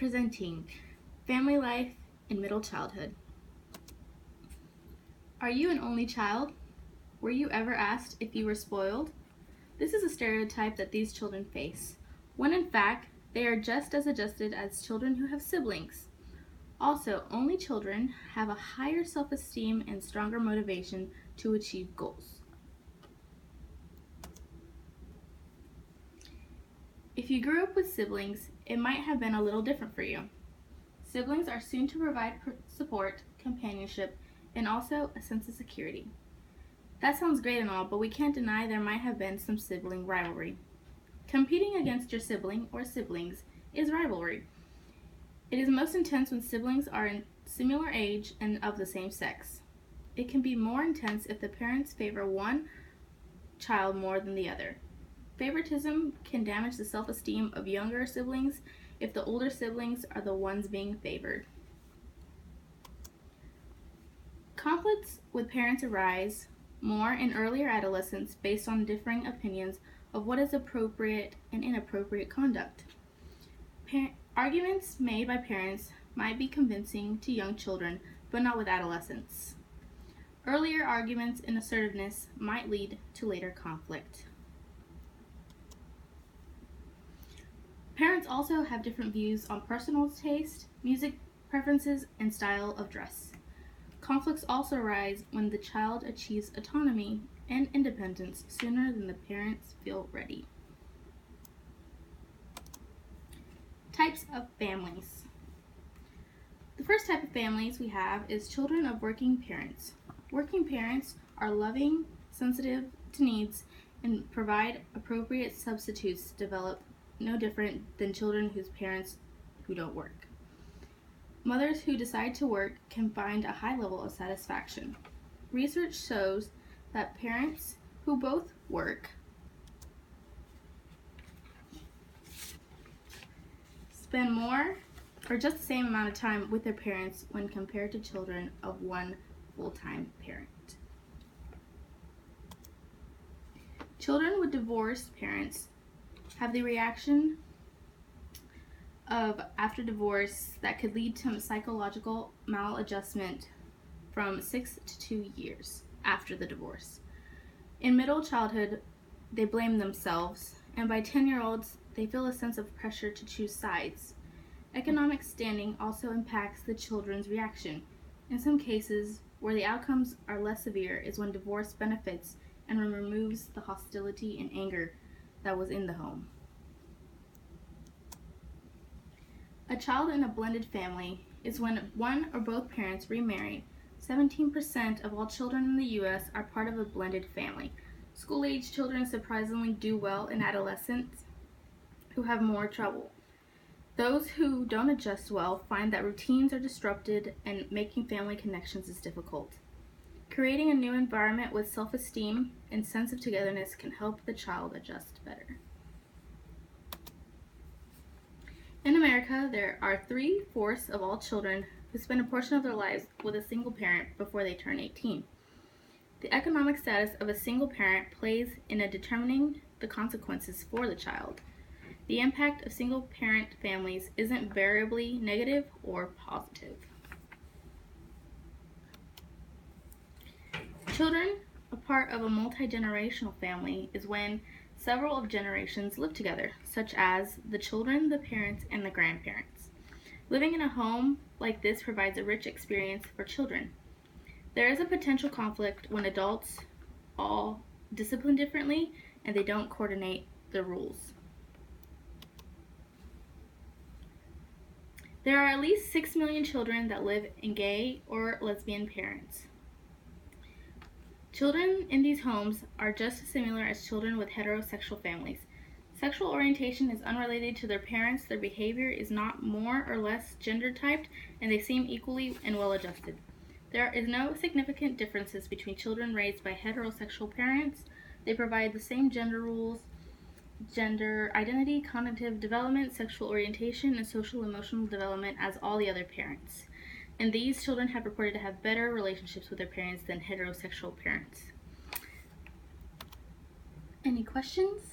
presenting Family Life in Middle Childhood. Are you an only child? Were you ever asked if you were spoiled? This is a stereotype that these children face, when in fact, they are just as adjusted as children who have siblings. Also, only children have a higher self-esteem and stronger motivation to achieve goals. If you grew up with siblings, it might have been a little different for you. Siblings are soon to provide support, companionship, and also a sense of security. That sounds great and all, but we can't deny there might have been some sibling rivalry. Competing against your sibling or siblings is rivalry. It is most intense when siblings are in similar age and of the same sex. It can be more intense if the parents favor one child more than the other. Favoritism can damage the self-esteem of younger siblings if the older siblings are the ones being favored. Conflicts with parents arise more in earlier adolescence based on differing opinions of what is appropriate and inappropriate conduct. Arguments made by parents might be convincing to young children, but not with adolescents. Earlier arguments and assertiveness might lead to later conflict. Parents also have different views on personal taste, music preferences, and style of dress. Conflicts also arise when the child achieves autonomy and independence sooner than the parents feel ready. Types of families. The first type of families we have is children of working parents. Working parents are loving, sensitive to needs, and provide appropriate substitutes to develop no different than children whose parents who don't work. Mothers who decide to work can find a high level of satisfaction. Research shows that parents who both work spend more or just the same amount of time with their parents when compared to children of one full-time parent. Children with divorced parents have the reaction of after divorce that could lead to psychological maladjustment from 6 to 2 years after the divorce. In middle childhood, they blame themselves, and by 10-year-olds, they feel a sense of pressure to choose sides. Economic standing also impacts the children's reaction. In some cases, where the outcomes are less severe is when divorce benefits and removes the hostility and anger that was in the home. A child in a blended family is when one or both parents remarry. 17% of all children in the U.S. are part of a blended family. School-age children surprisingly do well in adolescents who have more trouble. Those who don't adjust well find that routines are disrupted and making family connections is difficult. Creating a new environment with self-esteem and sense of togetherness can help the child adjust better. In America, there are 3/4 of all children who spend a portion of their lives with a single parent before they turn 18. The economic status of a single parent plays in determining the consequences for the child. The impact of single-parent families isn't variably negative or positive. Children, a part of a multi-generational family, is when several of generations live together, such as the children, the parents, and the grandparents. Living in a home like this provides a rich experience for children. There is a potential conflict when adults all discipline differently and they don't coordinate the rules. There are at least 6 million children that live in gay or lesbian parents. Children in these homes are just as similar as children with heterosexual families. Sexual orientation is unrelated to their parents, their behavior is not more or less gender typed, and they seem equally and well adjusted. There is no significant differences between children raised by heterosexual parents. They provide the same gender rules, gender identity, cognitive development, sexual orientation, and social emotional development as all the other parents. And these children have reported to have better relationships with their parents than heterosexual parents. Any questions?